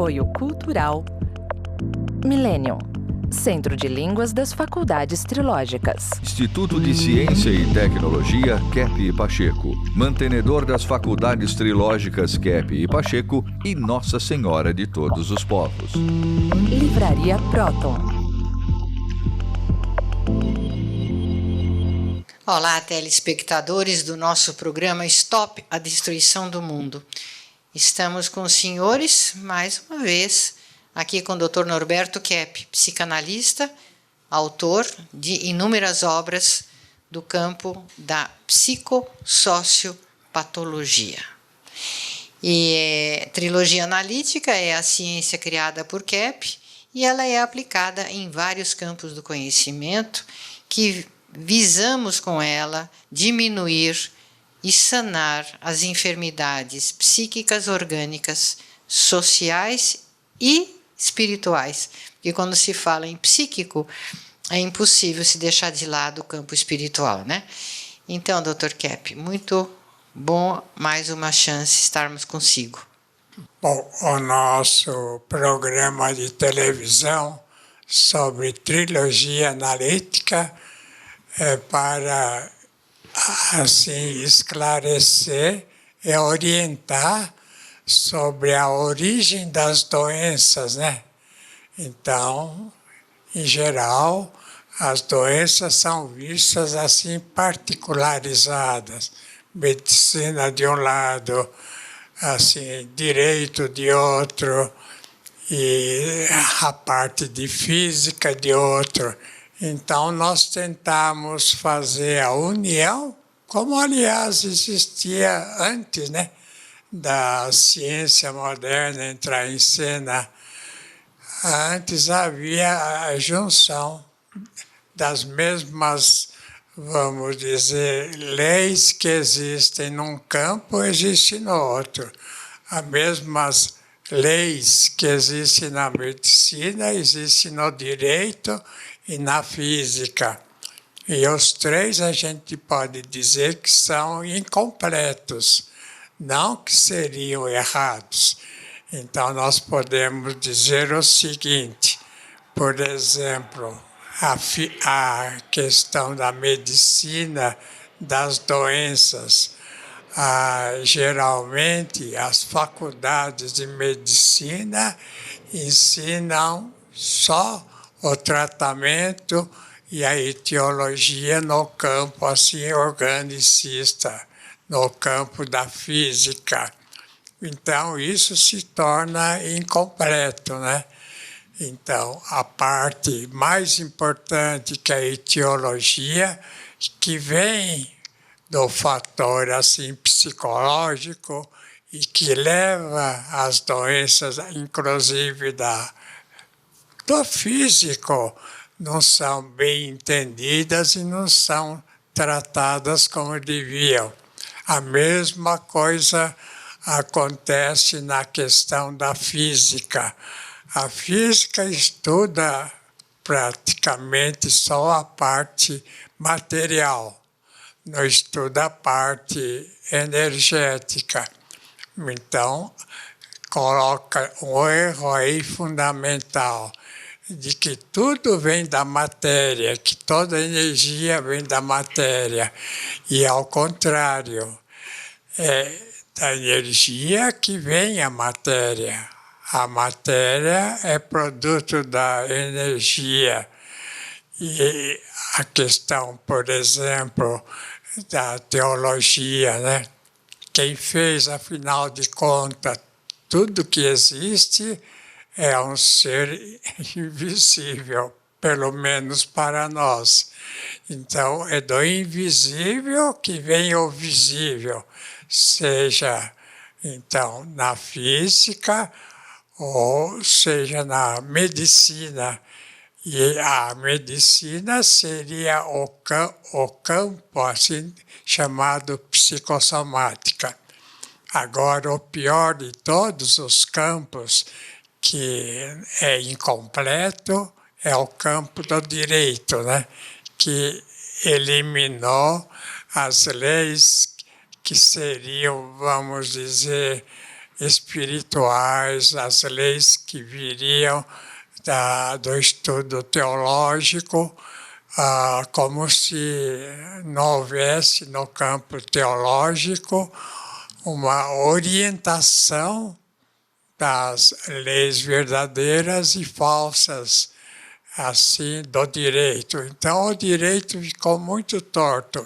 Apoio Cultural Millennium, Centro de Línguas das Faculdades Trilógicas. Instituto de Ciência e Tecnologia Kepp e Pacheco, mantenedor das Faculdades Trilógicas Kepp e Pacheco e Nossa Senhora de Todos os Povos. Livraria Próton. Olá, telespectadores do nosso programa Stop a Destruição do Mundo. Estamos com os senhores, mais uma vez, aqui com o Dr. Norberto Kepp, psicanalista, autor de inúmeras obras do campo da psicossociopatologia. E trilogia analítica é a ciência criada por Kepp e ela é aplicada em vários campos do conhecimento que visamos com ela diminuir e sanar as enfermidades psíquicas, orgânicas, sociais e espirituais. Porque quando se fala em psíquico, é impossível se deixar de lado o campo espiritual, né? Então, Dr. Kepp, muito bom mais uma chance estarmos consigo. Bom, o nosso programa de televisão sobre trilogia analítica é para, assim, esclarecer e orientar sobre a origem das doenças, né? Então, em geral, as doenças são vistas assim particularizadas. Medicina de um lado, assim, direito de outro, e a parte de física de outro. Então, nós tentamos fazer a união, como, aliás, existia antes, né, da ciência moderna entrar em cena. Antes havia a junção das mesmas, vamos dizer, leis que existem num campo, existem no outro. As mesmas leis que existem na medicina, existem no direito e na física. E os três a gente pode dizer que são incompletos, não que seriam errados. Então, nós podemos dizer o seguinte, por exemplo, a questão da medicina das doenças. Geralmente, as faculdades de medicina ensinam só o tratamento e a etiologia no campo assim organicista, no campo da física. Então, isso se torna incompleto, né? Então, a parte mais importante que a etiologia, que vem do fator assim psicológico e que leva às doenças, inclusive do físico, não são bem entendidas e não são tratadas como deviam. A mesma coisa acontece na questão da física. A física estuda praticamente só a parte material, não estuda a parte energética. Então, coloca um erro aí fundamental, de que tudo vem da matéria, que toda energia vem da matéria. E ao contrário, é da energia que vem a matéria. A matéria é produto da energia. E a questão, por exemplo, da teologia, né? Quem fez, afinal de contas, tudo que existe é um ser invisível, pelo menos para nós. Então, é do invisível que vem o visível, seja, então, na física ou seja na medicina. E a medicina seria o campo assim, chamado psicossomática. Agora, o pior de todos os campos, que é incompleto, é o campo do direito, né? Que eliminou as leis que seriam, vamos dizer, espirituais, as leis que viriam do estudo teológico, como se não houvesse no campo teológico uma orientação das leis verdadeiras e falsas, assim, do direito. Então, o direito ficou muito torto.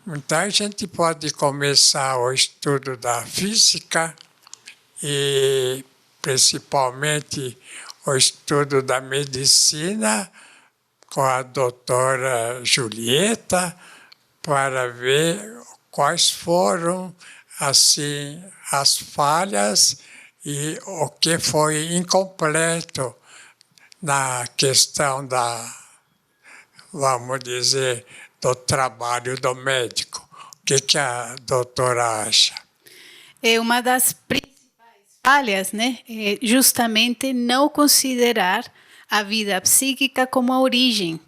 Então, a gente pode começar o estudo da física e, principalmente, o estudo da medicina com a doutora Julieta, para ver quais foram, assim, as falhas e o que foi incompleto na questão vamos dizer, do trabalho do médico. O que a doutora acha? Uma das principais falhas, né, é justamente não considerar a vida psíquica como a origem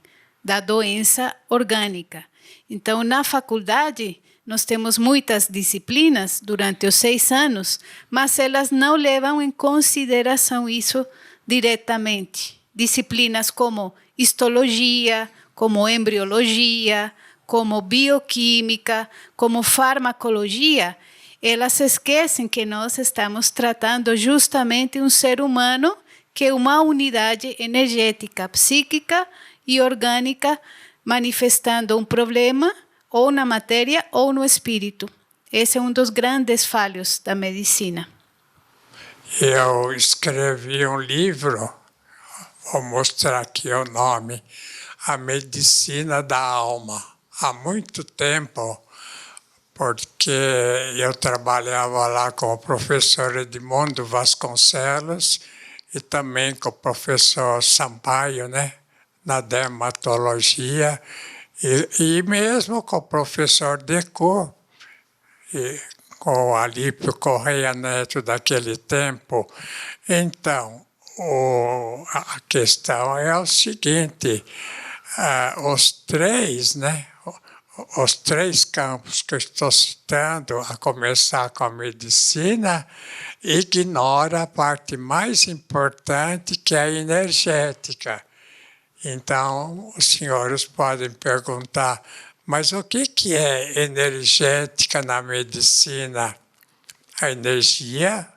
da doença orgânica. Então, na faculdade, nós temos muitas disciplinas durante os 6 anos, mas elas não levam em consideração isso diretamente. Disciplinas como histologia, como embriologia, como bioquímica, como farmacologia, elas esquecem que nós estamos tratando justamente um ser humano que é uma unidade energética, psíquica e orgânica, manifestando um problema ou na matéria ou no espírito. Esse é um dos grandes falhos da medicina. Eu escrevi um livro, vou mostrar aqui o nome, A Medicina da Alma, há muito tempo, porque eu trabalhava lá com o professor Edmundo Vasconcelos e também com o professor Sampaio, né, na dermatologia, e mesmo com o professor Decaux, e com o Alípio Correia Neto daquele tempo. Então, a questão é o seguinte, os três campos que eu estou citando, a começar com a medicina, ignora a parte mais importante, que é a energética. Então, os senhores podem perguntar, mas o que é energética na medicina? A energia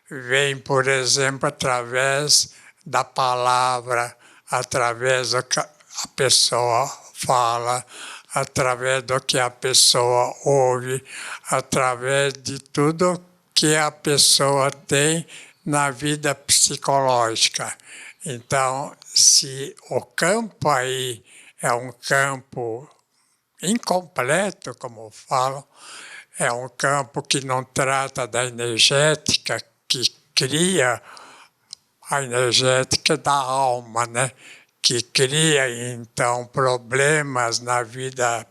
vem, por exemplo, através da palavra, através do que a pessoa fala, através do que a pessoa ouve, através de tudo que a pessoa tem na vida psicológica. Então, se o campo aí é um campo incompleto, como eu falo, é um campo que não trata da energética, que cria a energética da alma, né? Que cria, então, problemas na vida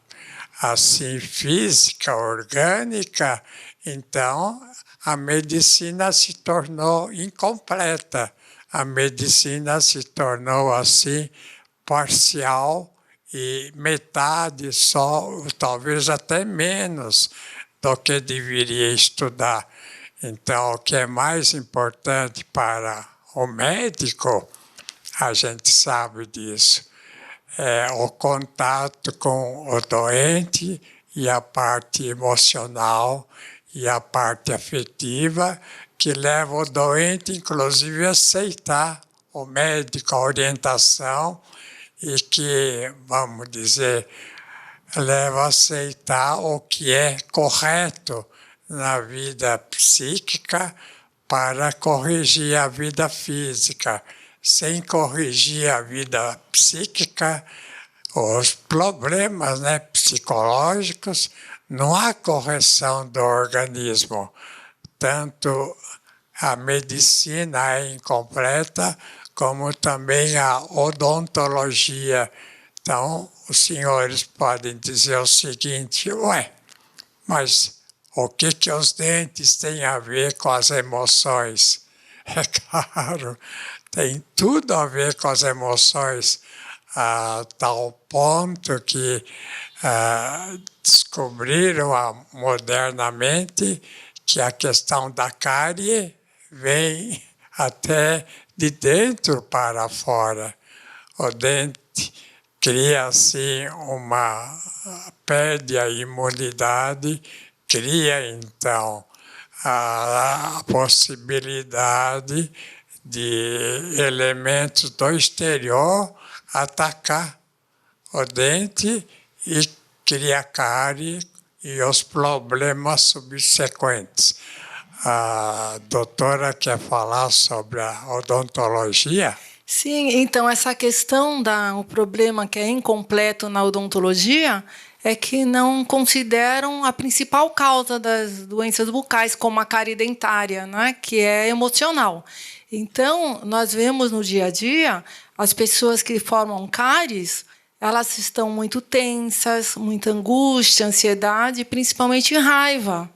assim, física, orgânica. Então, a medicina se tornou incompleta. A medicina se tornou, assim, parcial e metade só, talvez até menos do que deveria estudar. Então, o que é mais importante para o médico, a gente sabe disso, é o contato com o doente e a parte emocional e a parte afetiva, que leva o doente, inclusive, a aceitar o médico, a orientação, e que, vamos dizer, leva a aceitar o que é correto na vida psíquica para corrigir a vida física. Sem corrigir a vida psíquica, os problemas, né, psicológicos, não há correção do organismo. Tanto a medicina é incompleta, como também a odontologia. Então, os senhores podem dizer o seguinte, mas o que os dentes têm a ver com as emoções? É claro, tem tudo a ver com as emoções, a tal ponto que descobriram modernamente que a questão da cárie vem até de dentro para fora. O dente cria, assim, perde a imunidade, cria, então, a possibilidade de elementos do exterior atacar o dente e cria cárie e os problemas subsequentes. A doutora quer falar sobre a odontologia? Sim, então essa questão o problema que é incompleto na odontologia é que não consideram a principal causa das doenças bucais, como a cárie dentária, né, que é emocional. Então, nós vemos no dia a dia as pessoas que formam cáries, elas estão muito tensas, muita angústia, ansiedade, principalmente raiva.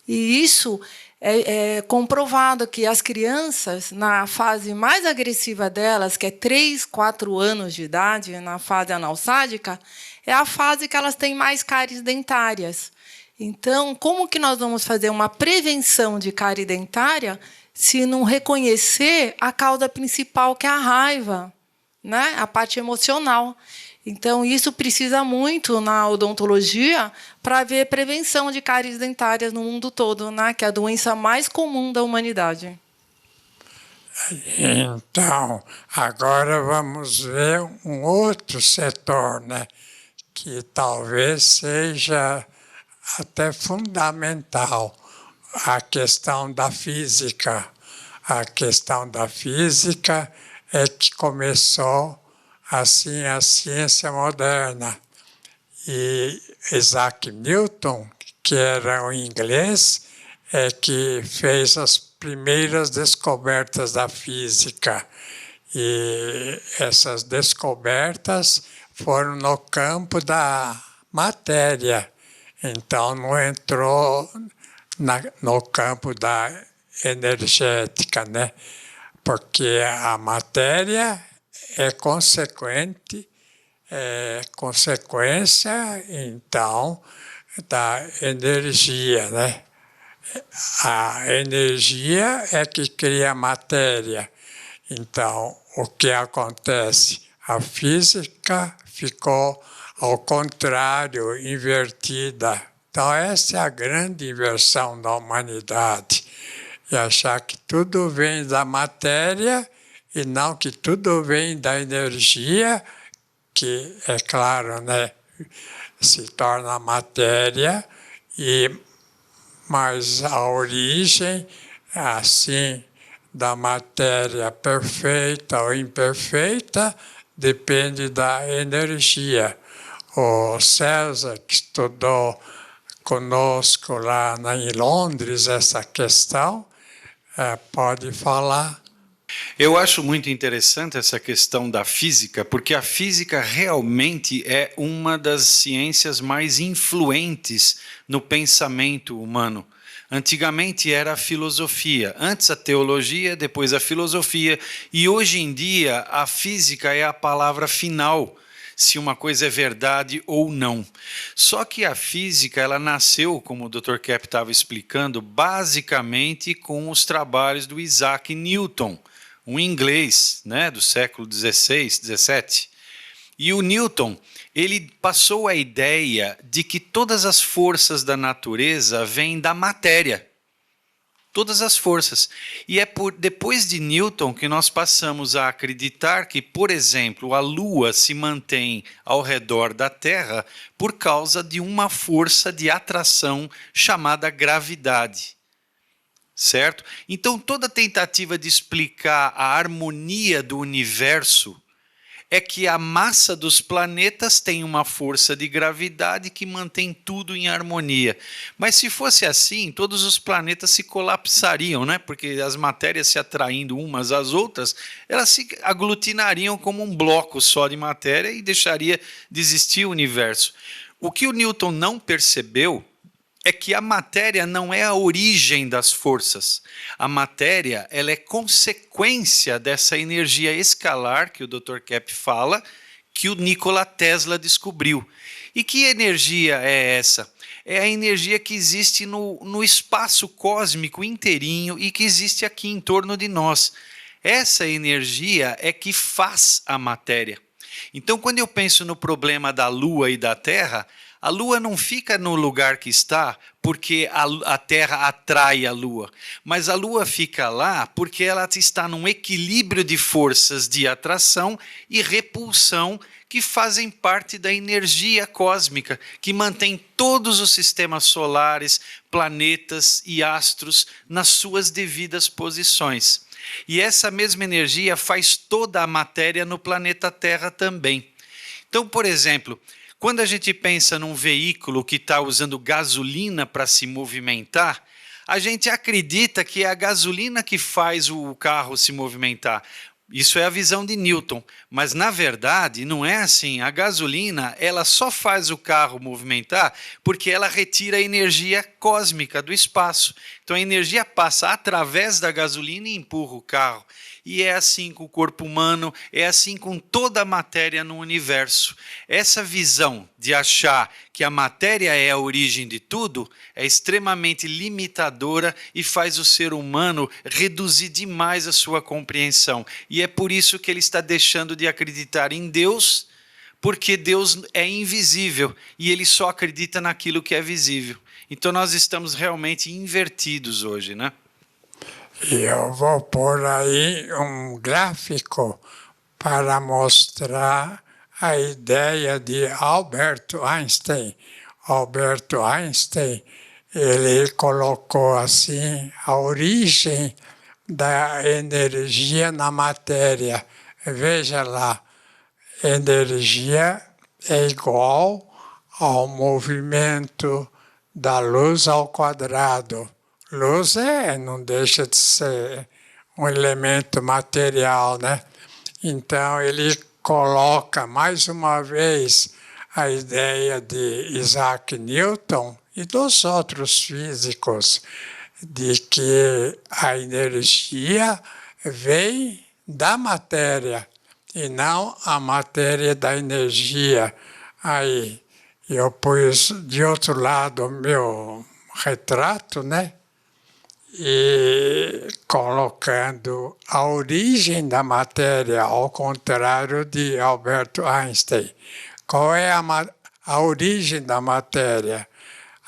E isso é comprovado que as crianças, na fase mais agressiva delas, que é 3, 4 anos de idade, na fase analsádica, é a fase que elas têm mais cáries dentárias. Então, como que nós vamos fazer uma prevenção de cárie dentária se não reconhecer a causa principal, que é a raiva, né? A parte emocional? Então, isso precisa muito na odontologia para haver prevenção de cáries dentárias no mundo todo, né? Que é a doença mais comum da humanidade. Então, agora vamos ver um outro setor, né? Que talvez seja até fundamental, a questão da física. A questão da física é que começou assim a ciência moderna. E Isaac Newton, que era um inglês, é que fez as primeiras descobertas da física. E essas descobertas foram no campo da matéria. Então, não entrou no campo da energética, né? Porque a matéria é consequência, então, da energia, né? A energia é que cria a matéria. Então, o que acontece? A física ficou ao contrário, invertida. Então, essa é a grande inversão da humanidade. E achar que tudo vem da matéria e não que tudo vem da energia, que, é claro, né, se torna matéria, mas a origem, assim, da matéria perfeita ou imperfeita, depende da energia. O César, que estudou conosco lá em Londres essa questão, pode falar. Eu acho muito interessante essa questão da física, porque a física realmente é uma das ciências mais influentes no pensamento humano. Antigamente era a filosofia, antes a teologia, depois a filosofia, e hoje em dia a física é a palavra final, se uma coisa é verdade ou não. Só que a física, ela nasceu, como o Dr. Kepp estava explicando, basicamente com os trabalhos do Isaac Newton, um inglês, né, do século XVI, XVII. E o Newton, ele passou a ideia de que todas as forças da natureza vêm da matéria. Todas as forças. E é depois de Newton que nós passamos a acreditar que, por exemplo, a Lua se mantém ao redor da Terra por causa de uma força de atração chamada gravidade. Certo? Então, toda tentativa de explicar a harmonia do universo é que a massa dos planetas tem uma força de gravidade que mantém tudo em harmonia. Mas se fosse assim, todos os planetas se colapsariam, né? Porque as matérias se atraindo umas às outras, elas se aglutinariam como um bloco só de matéria e deixaria de existir o universo. O que o Newton não percebeu é que a matéria não é a origem das forças. A matéria, ela é consequência dessa energia escalar que o Dr. Kepp fala, que o Nikola Tesla descobriu. E que energia é essa? É a energia que existe no espaço cósmico inteirinho e que existe aqui em torno de nós. Essa energia é que faz a matéria. Então, quando eu penso no problema da Lua e da Terra, a Lua não fica no lugar que está porque a Terra atrai a Lua, mas a Lua fica lá porque ela está num equilíbrio de forças de atração e repulsão que fazem parte da energia cósmica, que mantém todos os sistemas solares, planetas e astros nas suas devidas posições. E essa mesma energia faz toda a matéria no planeta Terra também. Então, por exemplo, quando a gente pensa num veículo que está usando gasolina para se movimentar, a gente acredita que é a gasolina que faz o carro se movimentar. Isso é a visão de Newton, mas na verdade não é assim. A gasolina, ela só faz o carro movimentar porque ela retira a energia cósmica do espaço. Então a energia passa através da gasolina e empurra o carro. E é assim com o corpo humano, é assim com toda a matéria no universo. Essa visão de achar que a matéria é a origem de tudo é extremamente limitadora e faz o ser humano reduzir demais a sua compreensão. E é por isso que ele está deixando de acreditar em Deus, porque Deus é invisível e ele só acredita naquilo que é visível. Então nós estamos realmente invertidos hoje, né? E eu vou pôr aí um gráfico para mostrar a ideia de Albert Einstein. Albert Einstein, ele colocou assim a origem da energia na matéria. Veja lá, energia é igual ao movimento da luz ao quadrado. Luz não deixa de ser um elemento material, né? Então ele coloca mais uma vez a ideia de Isaac Newton e dos outros físicos de que a energia vem da matéria e não a matéria da energia. Aí eu pus de outro lado o meu retrato, né? E colocando a origem da matéria, ao contrário de Albert Einstein. Qual é a origem da matéria?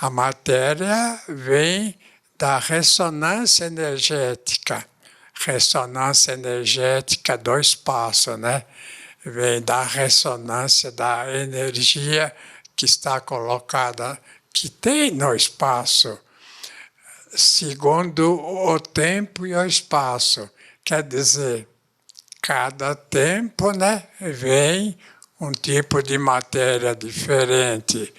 A matéria vem da ressonância energética. Ressonância energética do espaço, né? Vem da ressonância da energia que está colocada, que tem no espaço, segundo o tempo e o espaço. Quer dizer, cada tempo, né, vem um tipo de matéria diferente.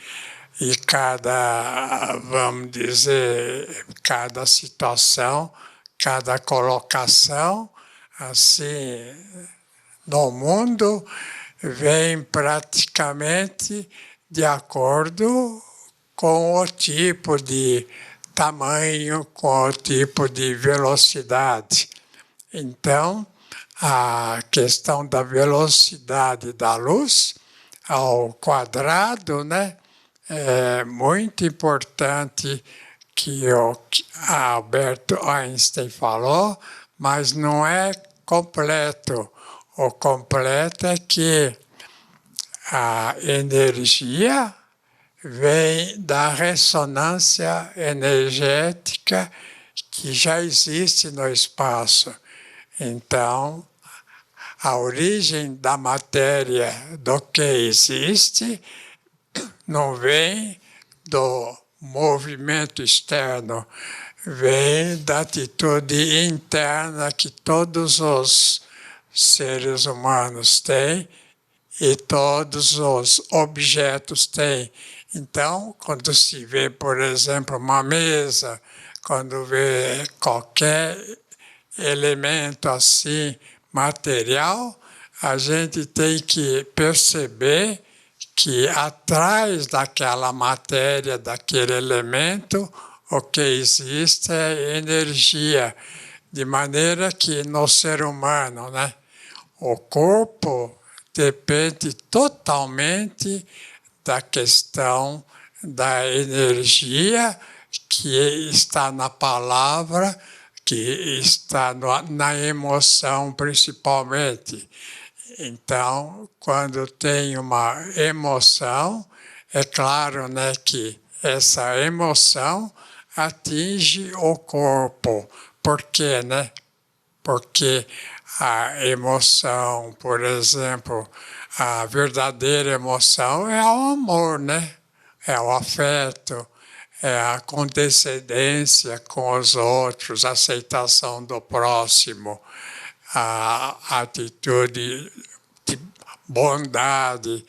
E cada, vamos dizer, cada situação, cada colocação, assim, no mundo, vem praticamente de acordo com o tipo de tamanho, com o tipo de velocidade. Então, a questão da velocidade da luz ao quadrado, né, é muito importante que o Albert Einstein falou, mas não é completo. O completo é que a energia vem da ressonância energética que já existe no espaço. Então, a origem da matéria do que existe não vem do movimento externo, vem da atitude interna que todos os seres humanos têm e todos os objetos têm. Então, quando se vê, por exemplo, uma mesa, quando vê qualquer elemento assim, material, a gente tem que perceber que atrás daquela matéria, daquele elemento, o que existe é energia. De maneira que no ser humano, né, o corpo depende totalmente da questão da energia que está na palavra, que está na emoção principalmente. Então, quando tem uma emoção, é claro, né, que essa emoção atinge o corpo. Por quê, né? Porque a emoção, por exemplo, a verdadeira emoção é o amor, né? É o afeto, é a condescendência com os outros, a aceitação do próximo, a atitude de bondade.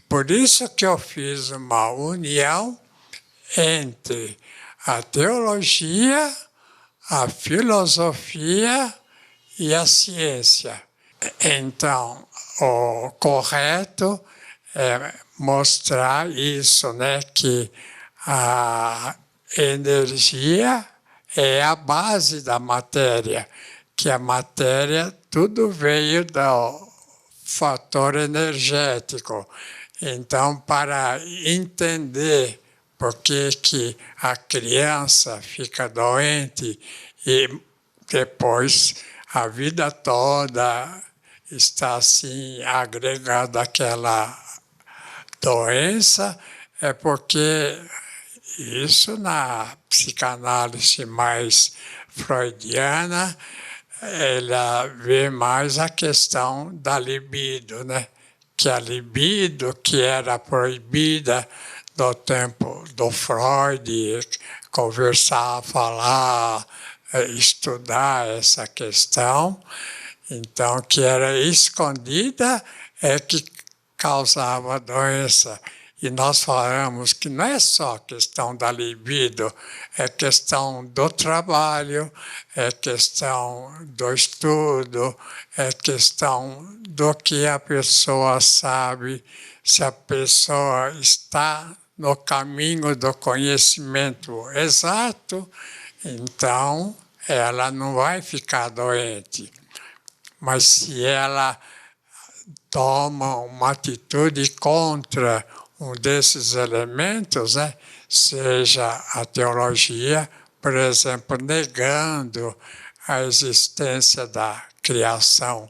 Por isso que eu fiz uma união entre a teologia, a filosofia e a ciência. Então, o correto é mostrar isso, né, que a energia é a base da matéria, que a matéria tudo veio do fator energético. Então, para entender por que a criança fica doente e depois a vida toda está assim agregada àquela doença, é porque isso na psicanálise mais freudiana, ela vê mais a questão da libido, né? Que a libido, que era proibida no tempo do Freud, conversar, falar, estudar essa questão, então que era escondida, é que causava doença. E nós falamos que não é só questão da libido, é questão do trabalho, é questão do estudo, é questão do que a pessoa sabe, se a pessoa está no caminho do conhecimento exato, então ela não vai ficar doente. Mas se ela toma uma atitude contra um desses elementos, né, seja a teologia, por exemplo, negando a existência da criação,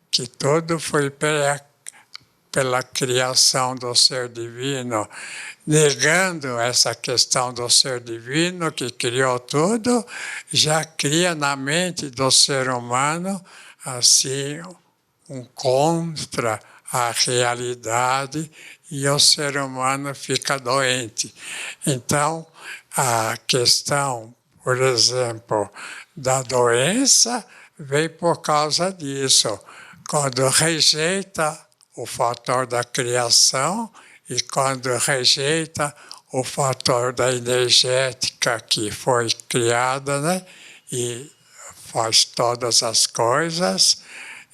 que tudo foi pela criação do ser divino, negando essa questão do ser divino que criou tudo, já cria na mente do ser humano assim um contra a realidade e o ser humano fica doente. Então, a questão, por exemplo, da doença vem por causa disso. Quando rejeita o fator da criação e quando rejeita o fator da energética que foi criada, né? E faz todas as coisas.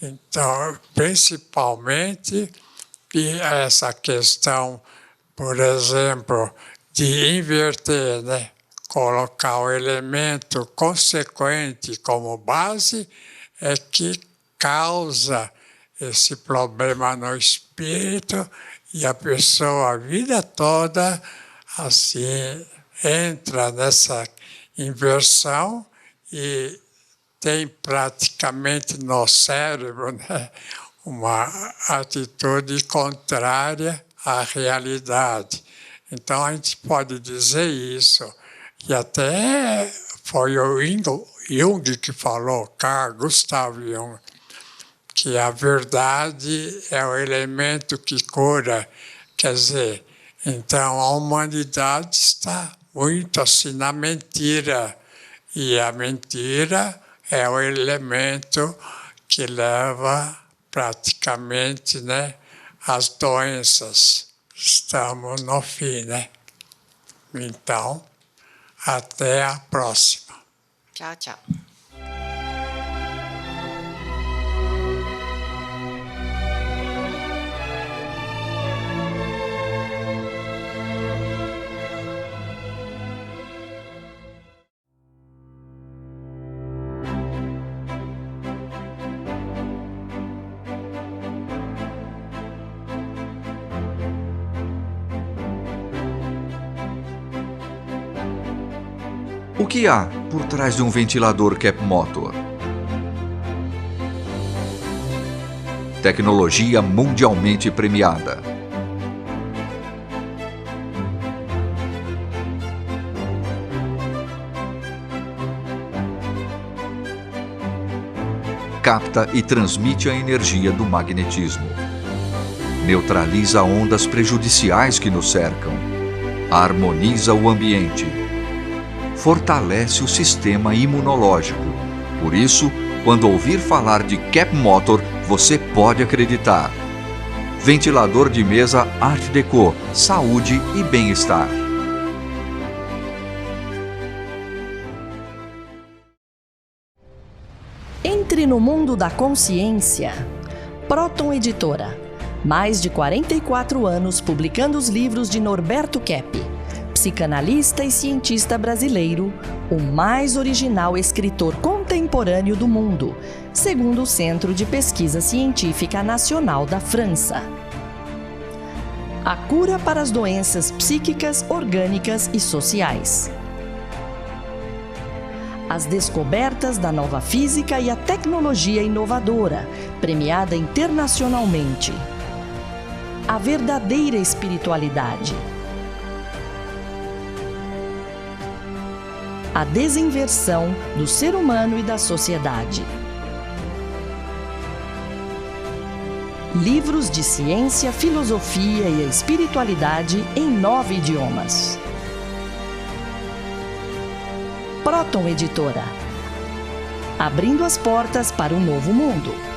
Então, principalmente, e essa questão, por exemplo, de inverter, né? Colocar o elemento consequente como base, é que causa esse problema no espírito e a pessoa a vida toda assim entra nessa inversão e tem praticamente no cérebro, né, uma atitude contrária à realidade. Então a gente pode dizer isso. E até foi o Jung que falou, Carl Gustav Jung, que a verdade é o elemento que cura. Quer dizer, então a humanidade está muito assim na mentira. E a mentira é o elemento que leva praticamente, né, às doenças. Estamos no fim, né? Então, até a próxima. Tchau, tchau. O que há por trás de um ventilador Cap Motor? Tecnologia mundialmente premiada. Capta e transmite a energia do magnetismo. Neutraliza ondas prejudiciais que nos cercam. Harmoniza o ambiente. Fortalece o sistema imunológico. Por isso, quando ouvir falar de Cap Motor, você pode acreditar. Ventilador de mesa Art Deco, saúde e bem-estar. Entre no mundo da consciência. Proton Editora. Mais de 44 anos publicando os livros de Norberto Kepp, psicanalista e cientista brasileiro, o mais original escritor contemporâneo do mundo, segundo o Centro de Pesquisa Científica Nacional da França. A cura para as doenças psíquicas, orgânicas e sociais. As descobertas da nova física e a tecnologia inovadora, premiada internacionalmente. A verdadeira espiritualidade. A desinversão do ser humano e da sociedade. Livros de ciência, filosofia e a espiritualidade em 9 idiomas. Proton Editora. Abrindo as portas para um novo mundo.